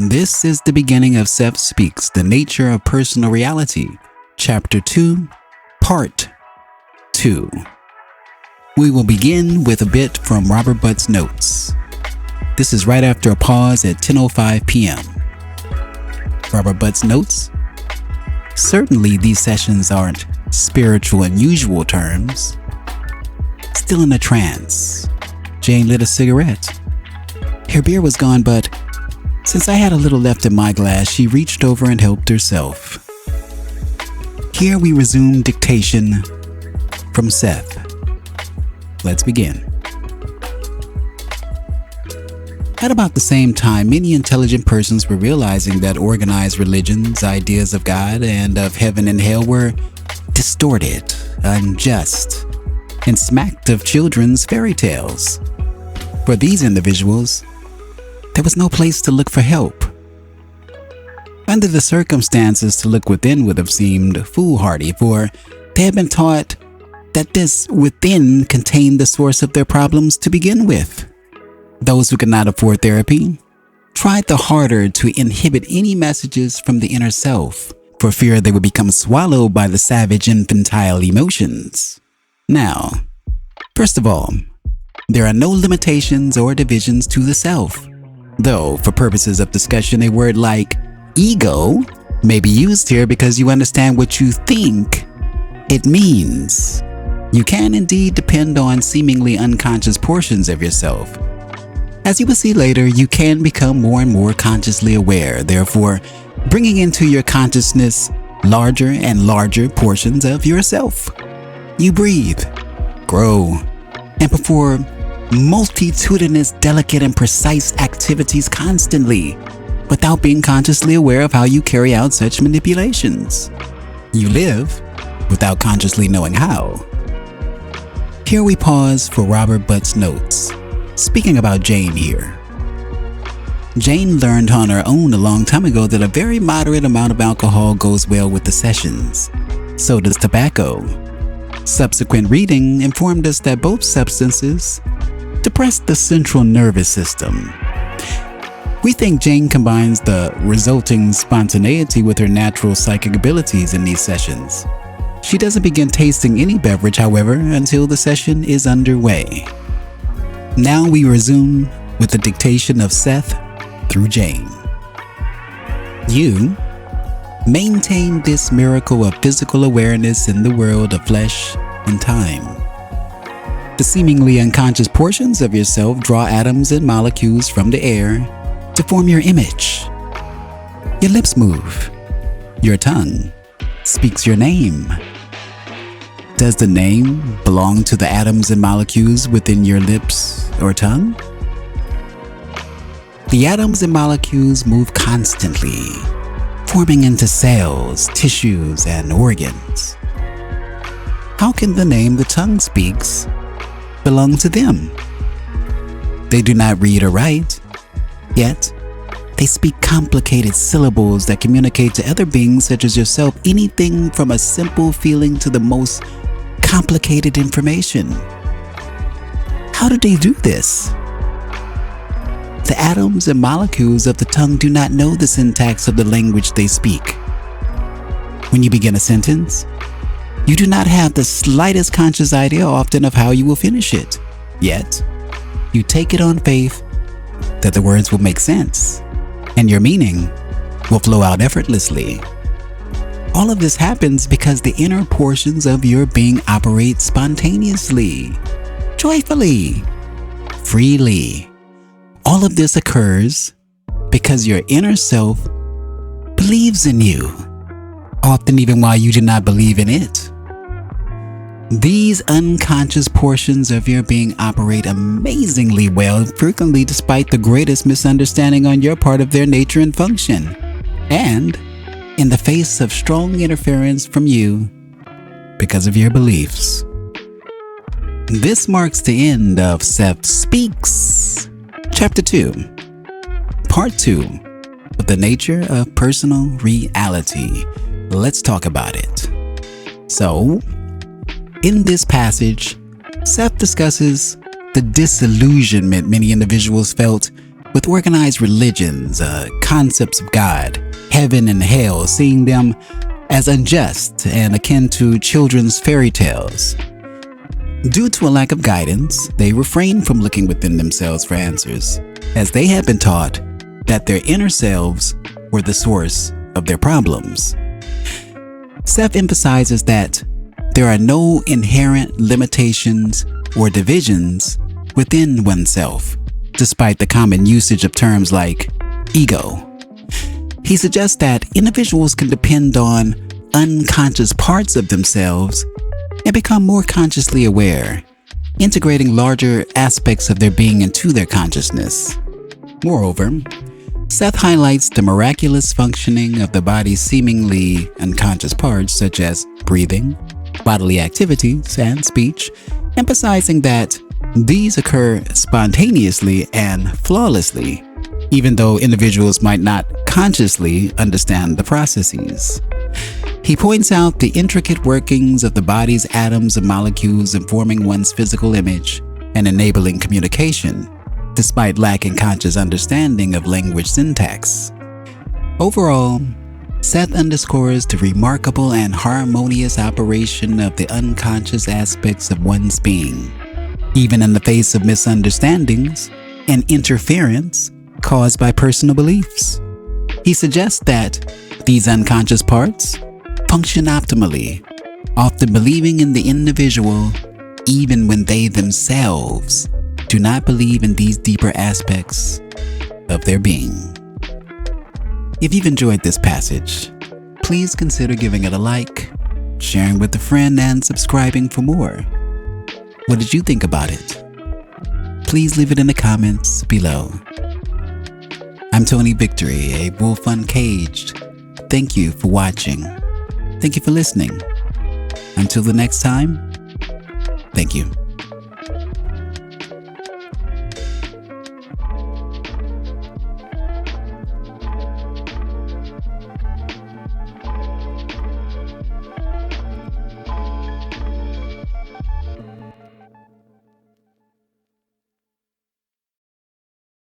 This is the beginning of Seth Speaks, The Nature of Personal Reality, Chapter 2, Part 2. We will begin with a bit from Robert Butt's notes. This is right after a pause at 10:05 p.m. Robert Butt's notes. Certainly these sessions aren't spiritual in usual terms. Still in a trance. Jane lit a cigarette. Her beer was gone, but since I had a little left in my glass, she reached over and helped herself. Here we resume dictation from Seth. Let's begin. At about the same time, many intelligent persons were realizing that organized religions, ideas of God and of heaven and hell were distorted, unjust, and smacked of children's fairy tales. For these individuals, there was no place to look for help. Under the circumstances, to look within would have seemed foolhardy, for they had been taught that this within contained the source of their problems to begin with. Those who could not afford therapy tried the harder to inhibit any messages from the inner self, for fear they would become swallowed by the savage infantile emotions. Now, first of all, there are no limitations or divisions to the self, though for purposes of discussion a word like ego may be used here because you understand what you think it means. You can indeed depend on seemingly unconscious portions of yourself. As you will see later, you can become more and more consciously aware, therefore bringing into your consciousness larger and larger portions of yourself. You breathe, grow, and perform multitudinous, delicate, and precise activities constantly, without being consciously aware of how you carry out such manipulations. You live without consciously knowing how. Here we pause for Robert Butt's notes. Speaking about Jane here. Jane learned on her own a long time ago that a very moderate amount of alcohol goes well with the sessions. So does tobacco. Subsequent reading informed us that both substances depress the central nervous system. We think Jane combines the resulting spontaneity with her natural psychic abilities in these sessions. She doesn't begin tasting any beverage, however, until the session is underway. Now we resume with the dictation of Seth through Jane. You maintain this miracle of physical awareness in the world of flesh and time. The seemingly unconscious portions of yourself draw atoms and molecules from the air to form your image. Your lips move. Your tongue speaks your name. Does the name belong to the atoms and molecules within your lips or tongue? The atoms and molecules move constantly, forming into cells, tissues, and organs. How can the name the tongue speaks belong to them? They do not read or write, yet they speak complicated syllables that communicate to other beings such as yourself anything from a simple feeling to the most complicated information. How do they do this? The atoms and molecules of the tongue do not know the syntax of the language they speak. When you begin a sentence, you do not have the slightest conscious idea often of how you will finish it. Yet, you take it on faith that the words will make sense and your meaning will flow out effortlessly. All of this happens because the inner portions of your being operate spontaneously, joyfully, freely. All of this occurs because your inner self believes in you, often even while you do not believe in it. These unconscious portions of your being operate amazingly well, frequently despite the greatest misunderstanding on your part of their nature and function, and in the face of strong interference from you because of your beliefs. This marks the end of Seth Speaks, Chapter 2, Part 2 of The Nature of Personal Reality. Let's talk about it. So, in this passage, Seth discusses the disillusionment many individuals felt With organized religions, concepts of God, heaven and hell, seeing them as unjust and akin to children's fairy tales. Due to a lack of guidance, they refrain from looking within themselves for answers, as they had been taught that their inner selves were the source of their problems. Seth emphasizes that there are no inherent limitations or divisions within oneself, despite the common usage of terms like ego. He suggests that individuals can depend on unconscious parts of themselves and become more consciously aware, integrating larger aspects of their being into their consciousness. Moreover, Seth highlights the miraculous functioning of the body's seemingly unconscious parts such as breathing, bodily activities, and speech, emphasizing that these occur spontaneously and flawlessly, even though individuals might not consciously understand the processes. He points out the intricate workings of the body's atoms and molecules informing one's physical image and enabling communication, despite lacking conscious understanding of language syntax. Overall, Seth underscores the remarkable and harmonious operation of the unconscious aspects of one's being, even in the face of misunderstandings and interference caused by personal beliefs. He suggests that these unconscious parts function optimally, often believing in the individual even when they themselves do not believe in these deeper aspects of their being. If you've enjoyed this passage, please consider giving it a like, sharing with a friend, and subscribing for more. What did you think about it? Please leave it in the comments below. I'm Tony Victory, a wolf uncaged. Thank you for watching. Thank you for listening. Until the next time, thank you.